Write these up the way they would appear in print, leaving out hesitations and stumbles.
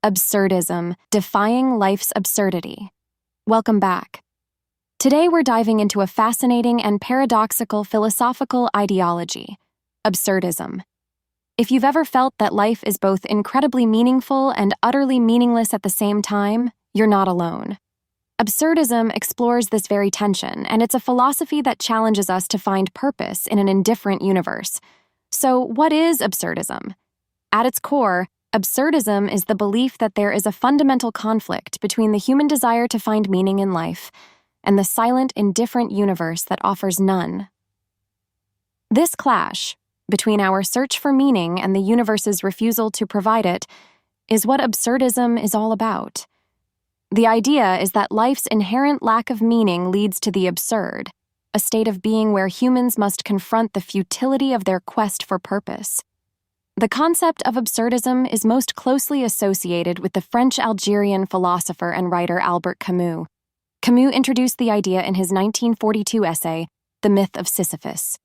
Absurdism, Defying Life's Absurdity. Welcome back. Today we're diving into a fascinating and paradoxical philosophical ideology, absurdism. If you've ever felt that life is both incredibly meaningful and utterly meaningless at the same time, you're not alone. Absurdism explores this very tension, and it's a philosophy that challenges us to find purpose in an indifferent universe. So, what is absurdism? At its core, absurdism is the belief that there is a fundamental conflict between the human desire to find meaning in life and the silent, indifferent universe that offers none. This clash between our search for meaning and the universe's refusal to provide it is what absurdism is all about. The idea is that life's inherent lack of meaning leads to the absurd, a state of being where humans must confront the futility of their quest for purpose. The concept of absurdism is most closely associated with the French-Algerian philosopher and writer Albert Camus. Camus introduced the idea in his 1942 essay, The Myth of Sisyphus.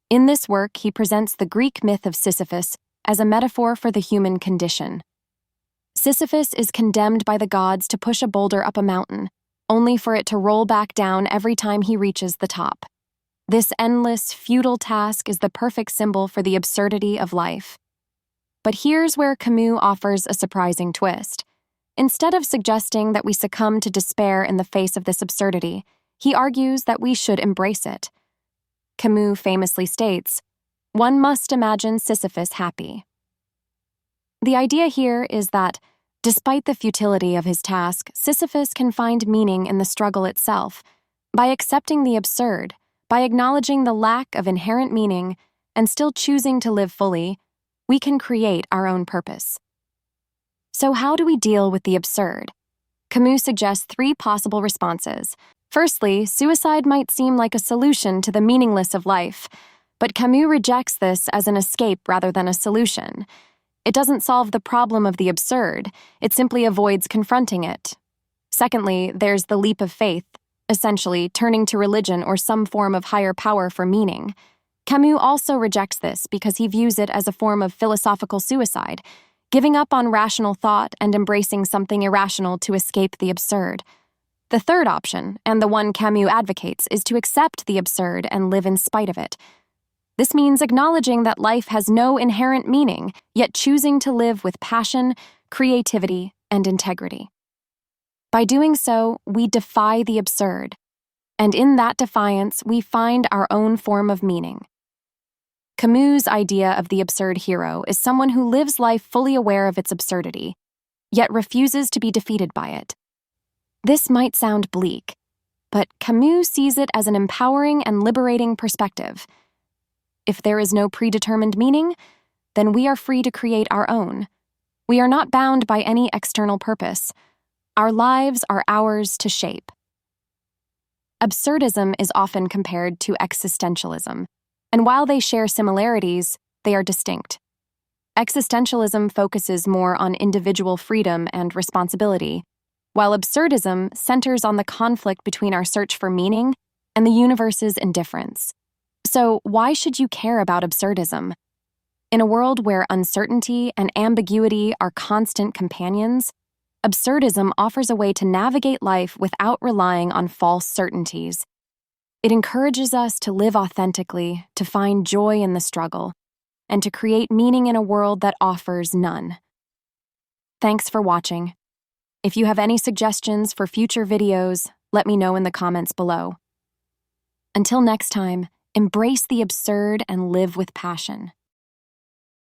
In this work, he presents the Greek myth of Sisyphus as a metaphor for the human condition. Sisyphus is condemned by the gods to push a boulder up a mountain, only for it to roll back down every time he reaches the top. This endless, futile task is the perfect symbol for the absurdity of life. But here's where Camus offers a surprising twist. Instead of suggesting that we succumb to despair in the face of this absurdity, he argues that we should embrace it. Camus famously states, "One must imagine Sisyphus happy." The idea here is that, despite the futility of his task, Sisyphus can find meaning in the struggle itself. By accepting the absurd, by acknowledging the lack of inherent meaning, and still choosing to live fully, we can create our own purpose. So how do we deal with the absurd? Camus suggests three possible responses. Firstly, suicide might seem like a solution to the meaningless of life, but Camus rejects this as an escape rather than a solution. It doesn't solve the problem of the absurd, it simply avoids confronting it. Secondly, there's the leap of faith, essentially turning to religion or some form of higher power for meaning. Camus also rejects this because he views it as a form of philosophical suicide, giving up on rational thought and embracing something irrational to escape the absurd. The third option, and the one Camus advocates, is to accept the absurd and live in spite of it. This means acknowledging that life has no inherent meaning, yet choosing to live with passion, creativity, and integrity. By doing so, we defy the absurd, and in that defiance, we find our own form of meaning. Camus' idea of the absurd hero is someone who lives life fully aware of its absurdity, yet refuses to be defeated by it. This might sound bleak, but Camus sees it as an empowering and liberating perspective. If there is no predetermined meaning, then we are free to create our own. We are not bound by any external purpose. Our lives are ours to shape. Absurdism is often compared to existentialism, and while they share similarities, they are distinct. Existentialism focuses more on individual freedom and responsibility, while absurdism centers on the conflict between our search for meaning and the universe's indifference. So, why should you care about absurdism? In a world where uncertainty and ambiguity are constant companions, absurdism offers a way to navigate life without relying on false certainties. It encourages us to live authentically, to find joy in the struggle, and to create meaning in a world that offers none. Thanks for watching. If you have any suggestions for future videos, let me know in the comments below. Until next time, embrace the absurd and live with passion.